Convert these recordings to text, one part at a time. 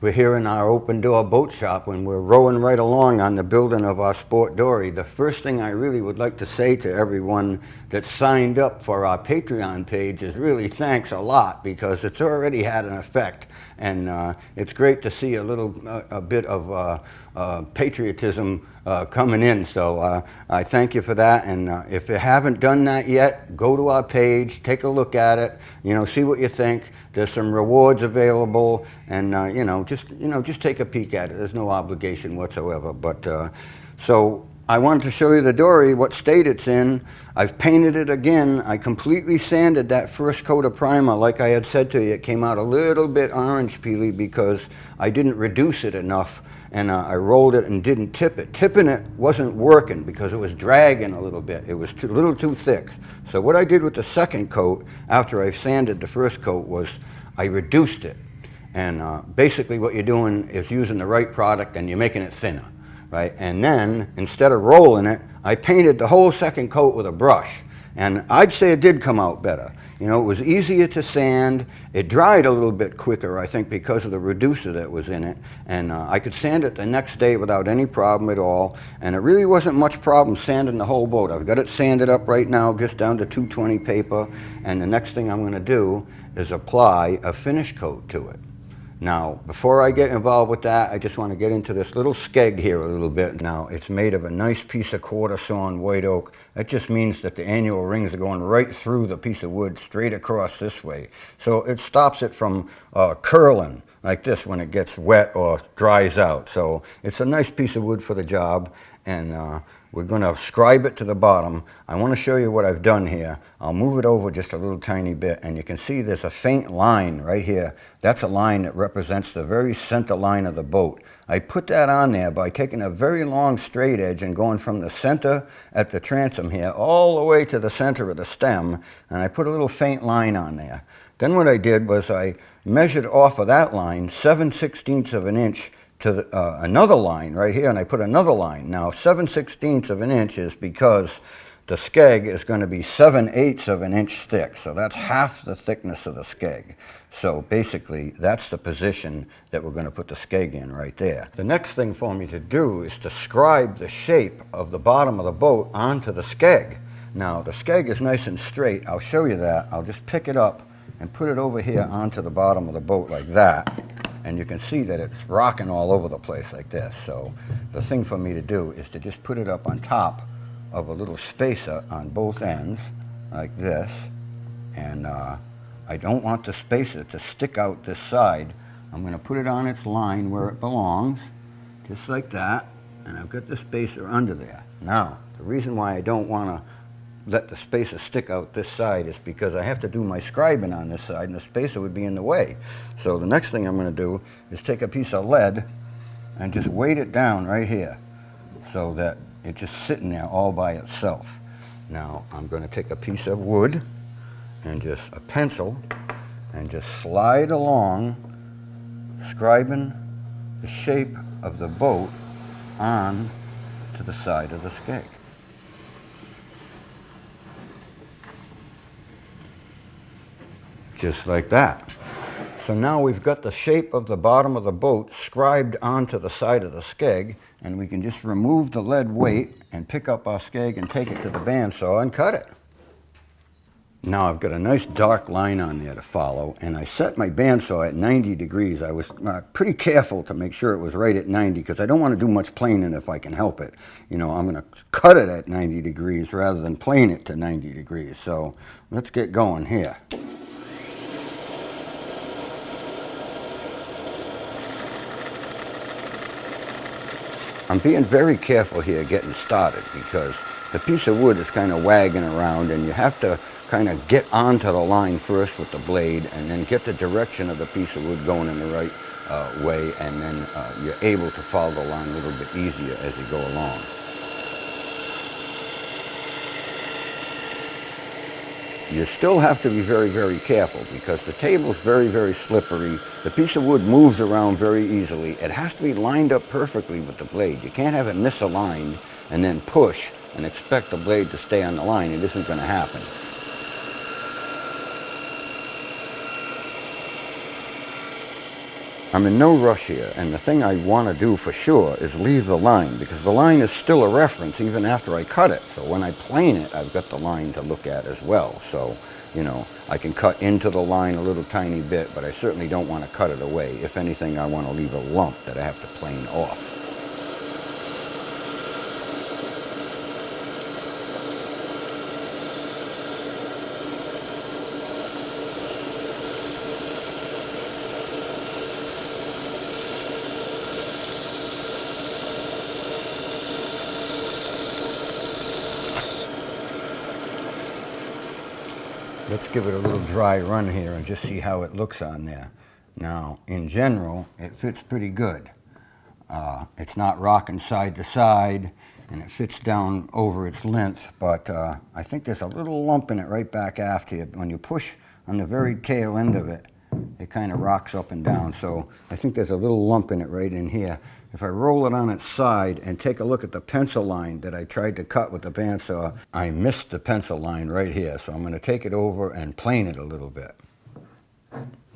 We're here in our open door boat shop and we're rowing right along on the building of our Sport Dory. The first thing I really would like to say to everyone that signed up for our Patreon page is really thanks a lot, because it's already had an effect, and it's great to see a bit of patriotism coming in. So I thank you for that, and if you haven't done that yet, go to our page, take a look at it, see what you think. There's some rewards available, and just take a peek at it. There's no obligation whatsoever. But so I wanted to show you the dory, what state it's in. I've painted it again. I completely sanded that first coat of primer. Like I had said to you, it came out a little bit orange peely because I didn't reduce it enough, and I rolled it and didn't tip it. Tipping it wasn't working because it was dragging a little bit. It was a little too thick. So what I did with the second coat after I sanded the first coat was I reduced it. And basically what you're doing is using the right product and you're making it thinner, right? And then instead of rolling it, I painted the whole second coat with a brush. And I'd say it did come out better. It was easier to sand. It dried a little bit quicker, I think, because of the reducer that was in it. And I could sand it the next day without any problem at all. And it really wasn't much problem sanding the whole boat. I've got it sanded up right now, just down to 220 paper. And the next thing I'm going to do is apply a finish coat to it. Now, before I get involved with that, I just want to get into this little skeg here a little bit. Now, it's made of a nice piece of quarter sawn white oak. That just means that the annual rings are going right through the piece of wood, straight across this way. So it stops it from curling like this when it gets wet or dries out. So it's a nice piece of wood for the job, and we're going to scribe it to the bottom. I want to show you what I've done here. I'll move it over just a little tiny bit, and you can see there's a faint line right here. That's a line that represents the very center line of the boat. I put that on there by taking a very long straight edge and going from the center at the transom here all the way to the center of the stem, and I put a little faint line on there. Then what I did was I measured off of that line 7/16 of an inch to another line right here, and I put another line. Now 7/16 of an inch is because the skeg is going to be 7/8 of an inch thick, so that's half the thickness of the skeg. So basically that's the position that we're going to put the skeg in right there. The next thing for me to do is to scribe the shape of the bottom of the boat onto the skeg. Now the skeg is nice and straight. I'll show you that. I'll just pick it up and put it over here onto the bottom of the boat like that. And you can see that it's rocking all over the place like this. So the thing for me to do is to just put it up on top of a little spacer on both ends like this. And I don't want the spacer to stick out this side. I'm going to put it on its line where it belongs, just like that. And I've got the spacer under there. Now, the reason why I don't want to let the spacer stick out this side is because I have to do my scribing on this side, and the spacer would be in the way. So the next thing I'm going to do is take a piece of lead and just weight it down right here so that it's just sitting there all by itself. Now I'm going to take a piece of wood and just a pencil and just slide along, scribing the shape of the boat on to the side of the skeg. Just like that. So now we've got the shape of the bottom of the boat scribed onto the side of the skeg, and we can just remove the lead weight and pick up our skeg and take it to the bandsaw and cut it. Now I've got a nice dark line on there to follow, and I set my bandsaw at 90 degrees. I was pretty careful to make sure it was right at 90 because I don't want to do much planing if I can help it. I'm going to cut it at 90 degrees rather than plane it to 90 degrees. So let's get going here. I'm being very careful here getting started because the piece of wood is kind of wagging around, and you have to kind of get onto the line first with the blade and then get the direction of the piece of wood going in the right way, and then you're able to follow the line a little bit easier as you go along. You still have to be very, very careful because the table's very, very slippery. The piece of wood moves around very easily. It has to be lined up perfectly with the blade. You can't have it misaligned and then push and expect the blade to stay on the line. It isn't going to happen. I'm in no rush here, and the thing I want to do for sure is leave the line, because the line is still a reference even after I cut it. So when I plane it, I've got the line to look at as well. So, you know, I can cut into the line a little tiny bit, but I certainly don't want to cut it away. If anything, I want to leave a lump that I have to plane off. Let's give it a little dry run here and just see how it looks on there. Now, in general, it fits pretty good. It's not rocking side to side, and it fits down over its length, but I think there's a little lump in it right back after you. When you push on the very tail end of it, it kind of rocks up and down. So I think there's a little lump in it right in here. If I roll it on its side and take a look at the pencil line that I tried to cut with the bandsaw, I missed the pencil line right here. So I'm going to take it over and plane it a little bit.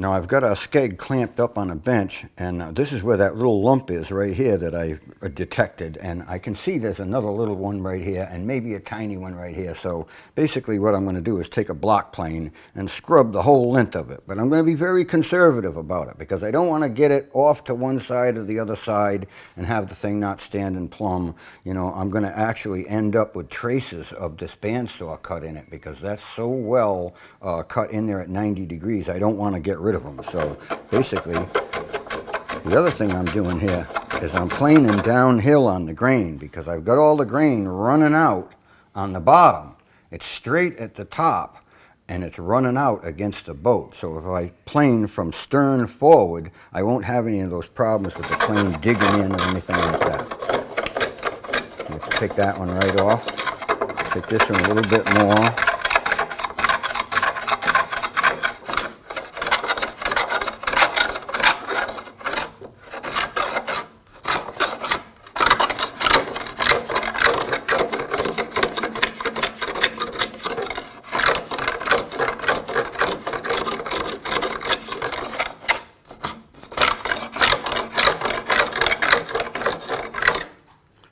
Now I've got a skeg clamped up on a bench, and this is where that little lump is right here that I detected, and I can see there's another little one right here and maybe a tiny one right here. So basically what I'm going to do is take a block plane and scrub the whole length of it, but I'm going to be very conservative about it because I don't want to get it off to one side or the other side and have the thing not standing plumb. You know, I'm going to actually end up with traces of this bandsaw cut in it because that's so well cut in there at 90 degrees. I don't want to get rid of them. So basically, the other thing I'm doing here is I'm planing downhill on the grain because I've got all the grain running out on the bottom. It's straight at the top and it's running out against the boat. So if I plane from stern forward, I won't have any of those problems with the plane digging in or anything like that. Let's take that one right off. Take this one a little bit more.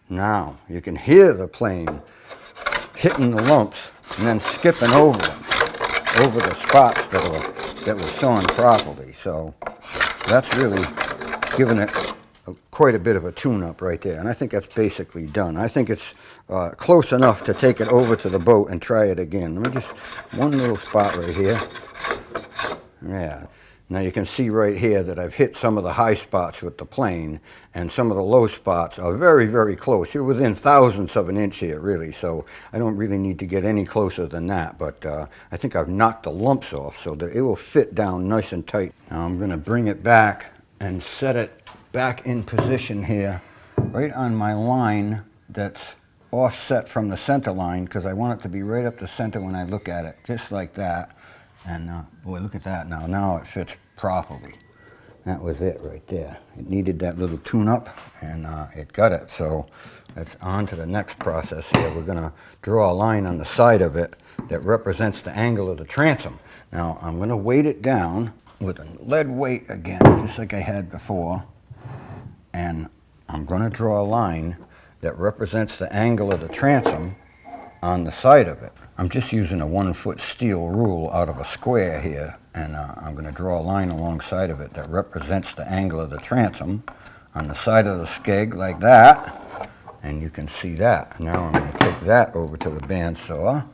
Now, you can hear the plane hitting the lumps and then skipping over them, over the spots that were sewn properly. So that's really giving it quite a bit of a tune-up right there. And I think that's basically done. I think it's close enough to take it over to the boat and try it again. Let me just, one little spot right here. Yeah. Now you can see right here that I've hit some of the high spots with the plane, and some of the low spots are very, very close. You're within thousandths of an inch here, really, so I don't really need to get any closer than that, but I think I've knocked the lumps off so that it will fit down nice and tight. Now I'm going to bring it back and set it back in position here, right on my line that's offset from the center line, because I want it to be right up the center when I look at it, just like that. And boy, look at that now. Now it fits properly. That was it right there. It needed that little tune-up, and it got it. So that's on to the next process here. We're going to draw a line on the side of it that represents the angle of the transom. Now I'm going to weight it down with a lead weight again, just like I had before. And I'm going to draw a line that represents the angle of the transom on the side of it. I'm just using a 1-foot steel rule out of a square here, and I'm going to draw a line alongside of it that represents the angle of the transom on the side of the skeg like that, and you can see that. Now I'm going to take that over to the bandsaw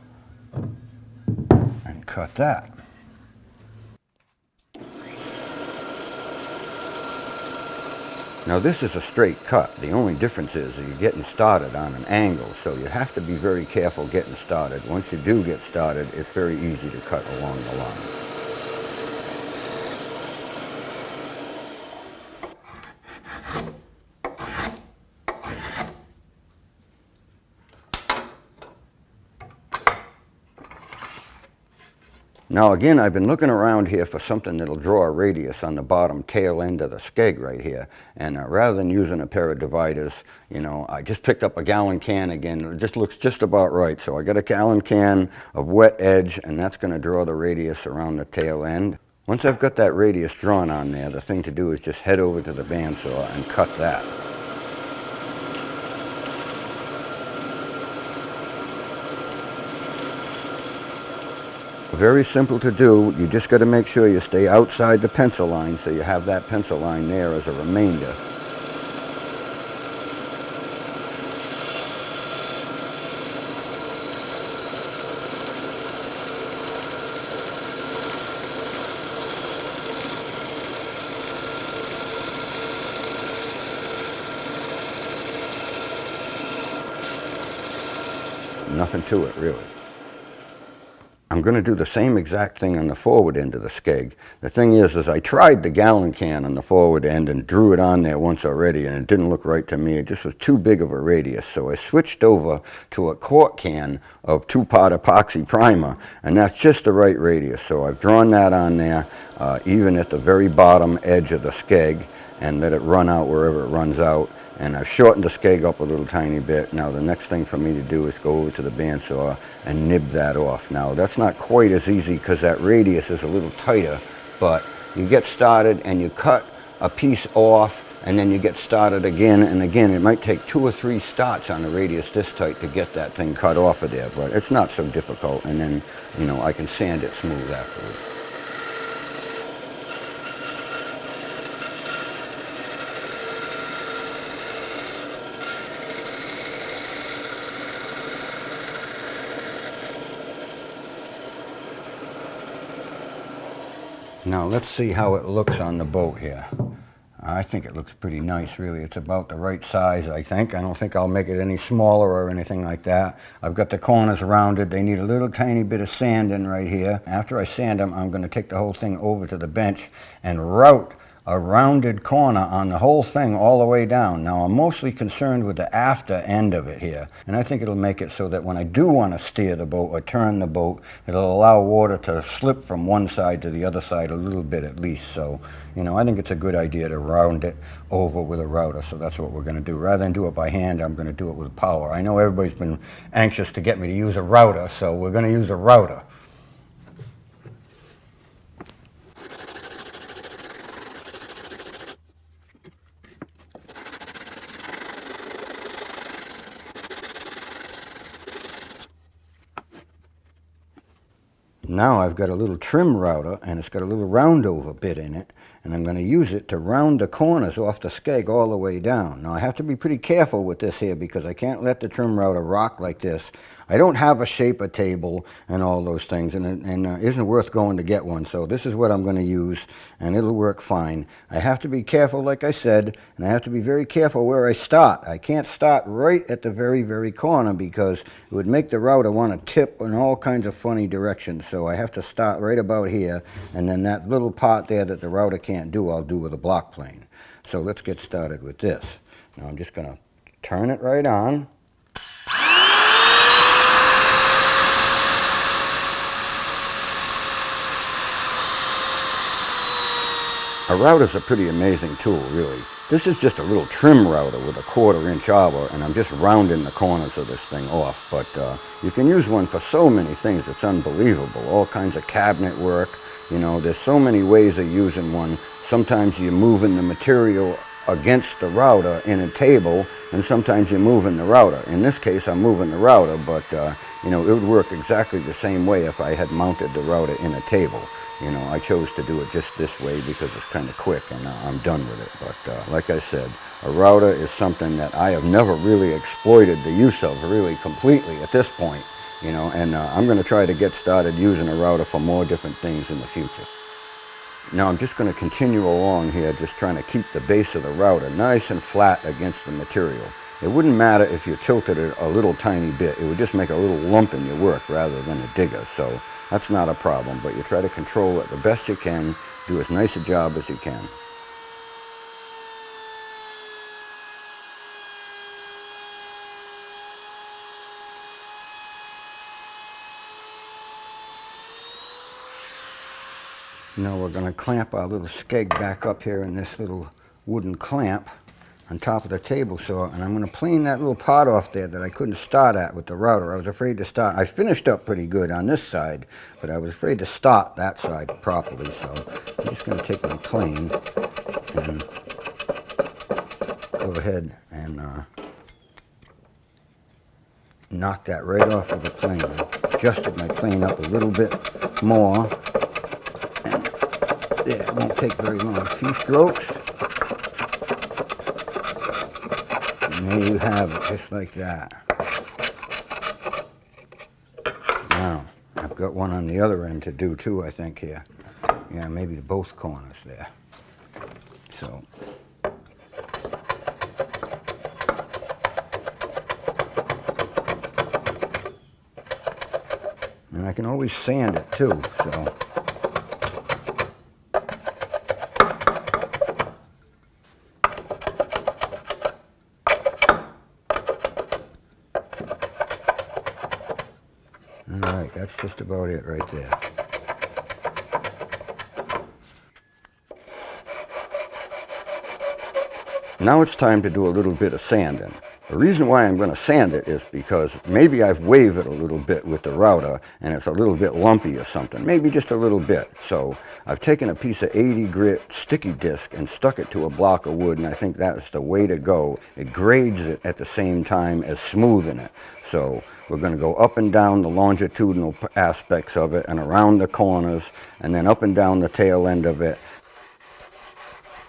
and cut that. Now this is a straight cut. The only difference is that you're getting started on an angle, so you have to be very careful getting started. Once you do get started, it's very easy to cut along the line. Now again, I've been looking around here for something that'll draw a radius on the bottom tail end of the skeg right here. And rather than using a pair of dividers, you know, I just picked up a gallon can again. It just looks just about right. So I got a gallon can of wet edge, and that's going to draw the radius around the tail end. Once I've got that radius drawn on there, the thing to do is just head over to the bandsaw and cut that. Very simple to do. You just got to make sure you stay outside the pencil line, so you have that pencil line there as a remainder. Nothing to it, really. I'm going to do the same exact thing on the forward end of the Skeg. The thing is I tried the gallon can on the forward end and drew it on there once already, and it didn't look right to me. It just was too big of a radius. So I switched over to a quart can of 2-part epoxy primer, and that's just the right radius. So I've drawn that on there, even at the very bottom edge of the Skeg, and let it run out wherever it runs out. And I've shortened the Skeg up a little tiny bit. Now the next thing for me to do is go over to the bandsaw and nib that off. Now that's not quite as easy because that radius is a little tighter, but you get started and you cut a piece off and then you get started again and again. It might take 2 or 3 starts on the radius this tight to get that thing cut off of there, but it's not so difficult, and then, you know, I can sand it smooth afterwards. Now let's see how it looks on the boat here. I think it looks pretty nice, really. It's about the right size, I think. I don't think I'll make it any smaller or anything like that. I've got the corners rounded. They need a little tiny bit of sanding right here. After I sand them, I'm going to take the whole thing over to the bench and route a rounded corner on the whole thing all the way down. Now I'm mostly concerned with the after end of it here, and I think it'll make it so that when I do want to steer the boat or turn the boat, it'll allow water to slip from one side to the other side a little bit at least. So, you know, I think it's a good idea to round it over with a router, so that's what we're going to do. Rather than do it by hand, I'm going to do it with power. I know everybody's been anxious to get me to use a router, so we're going to use a router. Now I've got a little trim router, and it's got a little round over bit in it, and I'm going to use it to round the corners off the Skeg all the way down. Now I have to be pretty careful with this here because I can't let the trim router rock like this. I don't have a shaper table and all those things, and it isn't worth going to get one, so this is what I'm going to use, and it'll work fine. I have to be careful, like I said, and I have to be very careful where I start. I can't start right at the very, very corner because it would make the router want to tip in all kinds of funny directions. So I have to start right about here, and then that little part there that the router can't do, I'll do with a block plane. So let's get started with this. Now I'm just going to turn it right on. A router's a pretty amazing tool, really. This is just a little trim router with a 1/4 inch arbor, and I'm just rounding the corners of this thing off. But you can use one for so many things, it's unbelievable. All kinds of cabinet work, you know, there's so many ways of using one. Sometimes you're moving the material against the router in a table, and sometimes you're moving the router. In this case, I'm moving the router, but you know, it would work exactly the same way if I had mounted the router in a table. You know, I chose to do it just this way because it's kind of quick, and I'm done with it. But like I said, a router is something that I have never really exploited the use of really completely at this point, you know, and I'm going to try to get started using a router for more different things in the future. Now I'm just going to continue along here, just trying to keep the base of the router nice and flat against the material. It wouldn't matter if you tilted it a little tiny bit. It would just make a little lump in your work rather than a digger. So that's not a problem, but you try to control it the best you can, do as nice a job as you can. Now we're going to clamp our little Skeg back up here in this little wooden clamp. on top of the table saw, and I'm going to plane that little part off there that I couldn't start at with the router. I was afraid to start. I finished up pretty good on this side, but I was afraid to start that side properly, so I'm just going to take my plane and go ahead and knock that right off of the plane. Adjusted my plane up a little bit more, and yeah, it won't take very long. A few strokes. And there you have it, just like that. Now, I've got one on the other end to do too, I think, here. Yeah, maybe both corners there. So, and I can always sand it too, so. Alright, that's just about it right there. Now it's time to do a little bit of sanding. The reason why I'm going to sand it is because maybe I've waved it a little bit with the router and it's a little bit lumpy or something, maybe just a little bit. So I've taken a piece of 80 grit sticky disc and stuck it to a block of wood, and I think that's the way to go. It grades it at the same time as smoothing it. So we're going to go up and down the longitudinal aspects of it and around the corners and then up and down the tail end of it.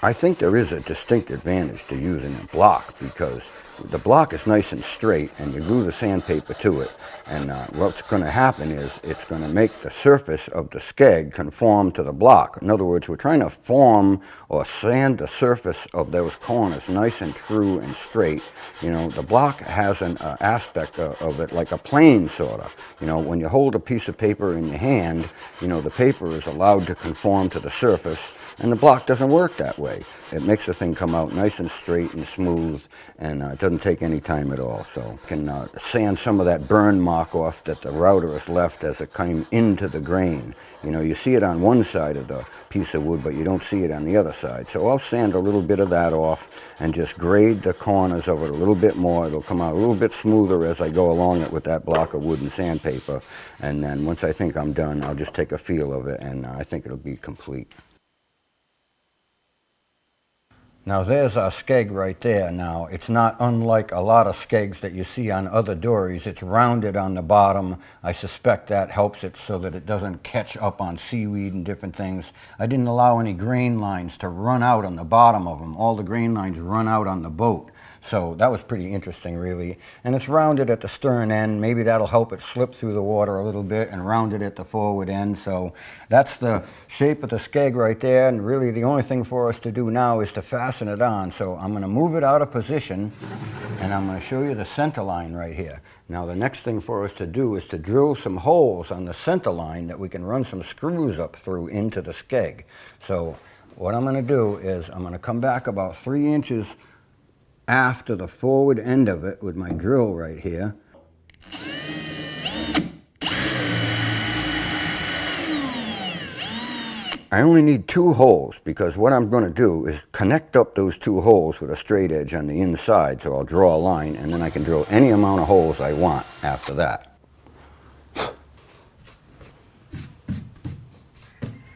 I think there is a distinct advantage to using a block because the block is nice and straight and you glue the sandpaper to it, and what's going to happen is it's going to make the surface of the skeg conform to the block. In other words, we're trying to form or sand the surface of those corners nice and true and straight. You know, the block has an aspect of it like a plane sort of. You know, when you hold a piece of paper in your hand, you know, the paper is allowed to conform to the surface. And the block doesn't work that way. It makes the thing come out nice and straight and smooth, and it doesn't take any time at all. So you can sand some of that burn mark off that the router has left as it came into the grain. You know, you see it on one side of the piece of wood, but you don't see it on the other side. So I'll sand a little bit of that off and just grade the corners of it a little bit more. It'll come out a little bit smoother as I go along it with that block of wood and sandpaper. And then once I think I'm done, I'll just take a feel of it, and I think it'll be complete. Now there's our skeg right there. Now it's not unlike a lot of skegs that you see on other dories. It's rounded on the bottom. I suspect that helps it so that it doesn't catch up on seaweed and different things. I didn't allow any grain lines to run out on the bottom of them. All the grain lines run out on the boat. So that was pretty interesting, really. And it's rounded at the stern end. Maybe that'll help it slip through the water a little bit, and rounded at the forward end. So that's the shape of the skeg right there. And really the only thing for us to do now is to fasten it on. So I'm going to move it out of position, and I'm going to show you the center line right here. Now the next thing for us to do is to drill some holes on the center line that we can run some screws up through into the skeg. So what I'm going to do is I'm going to come back about 3 inches after the forward end of it with my drill right here. I only need 2 holes because what I'm going to do is connect up those 2 holes with a straight edge on the inside. So I'll draw a line, and then I can drill any amount of holes I want after that.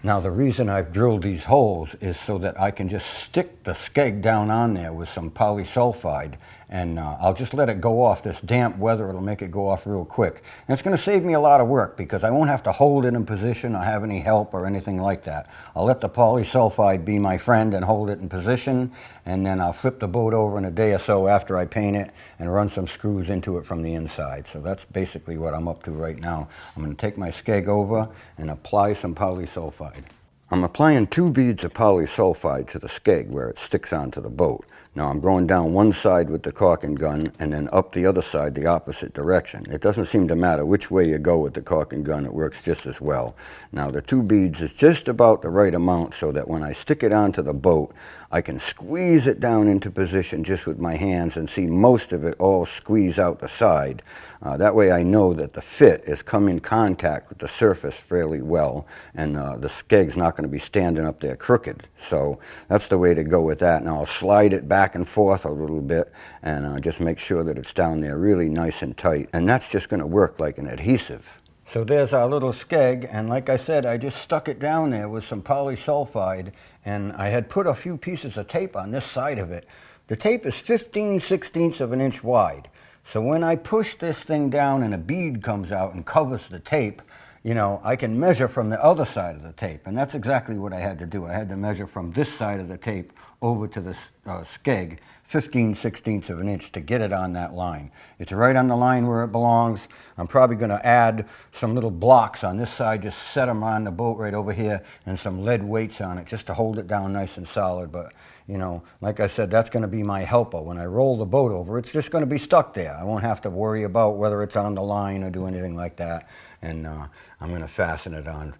Now the reason I've drilled these holes is so that I can just stick the skeg down on there with some polysulfide, and I'll just let it go off. This damp weather, it'll make it go off real quick. And it's going to save me a lot of work because I won't have to hold it in position or have any help or anything like that. I'll let the polysulfide be my friend and hold it in position, and then I'll flip the boat over in a day or so after I paint it and run some screws into it from the inside. So that's basically what I'm up to right now. I'm going to take my skeg over and apply some polysulfide. I'm applying 2 beads of polysulfide to the skeg where it sticks onto the boat. Now I'm going down one side with the caulking gun and then up the other side the opposite direction. It doesn't seem to matter which way you go with the caulking gun, it works just as well. Now the 2 beads is just about the right amount so that when I stick it onto the boat, I can squeeze it down into position just with my hands and see most of it all squeeze out the side. That way I know that the fit has come in contact with the surface fairly well, and the skeg's not going to be standing up there crooked. So that's the way to go with that. Now I'll slide it back back and forth a little bit and just make sure that it's down there really nice and tight. And that's just going to work like an adhesive. So there's our little skeg, and like I said, I just stuck it down there with some polysulfide, and I had put a few pieces of tape on this side of it. The tape is 15/16 of an inch wide. So when I push this thing down and a bead comes out and covers the tape, you know, I can measure from the other side of the tape, and that's exactly what I had to do. I had to measure from this side of the tape over to the skeg, 15/16 of an inch, to get it on that line. It's right on the line where it belongs. I'm probably going to add some little blocks on this side, just set them on the boat right over here, and some lead weights on it just to hold it down nice and solid. But, you know, like I said, that's going to be my helper. When I roll the boat over, it's just going to be stuck there. I won't have to worry about whether it's on the line or do anything like that. And I'm going to fasten it on.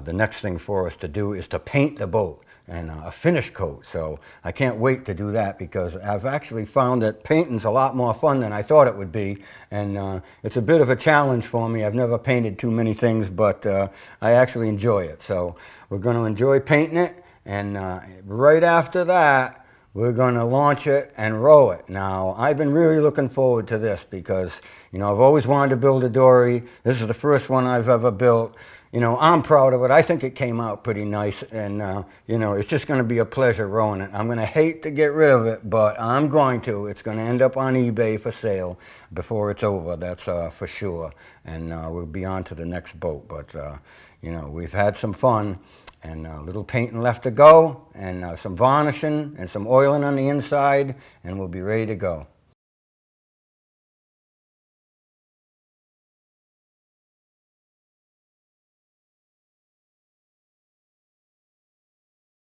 The next thing for us to do is to paint the boat and a finish coat. So I can't wait to do that, because I've actually found that painting's a lot more fun than I thought it would be, and it's a bit of a challenge for me. I've never painted too many things, but I actually enjoy it. So we're going to enjoy painting it, and right after that we're going to launch it and row it. Now, I've been really looking forward to this because, you know, I've always wanted to build a dory. This is the first one I've ever built. You know, I'm proud of it. I think it came out pretty nice, and, you know, it's just going to be a pleasure rowing it. I'm going to hate to get rid of it, but I'm going to. It's going to end up on eBay for sale before it's over, that's for sure. And we'll be on to the next boat. But, you know, we've had some fun, and a little painting left to go, and some varnishing and some oiling on the inside, and we'll be ready to go.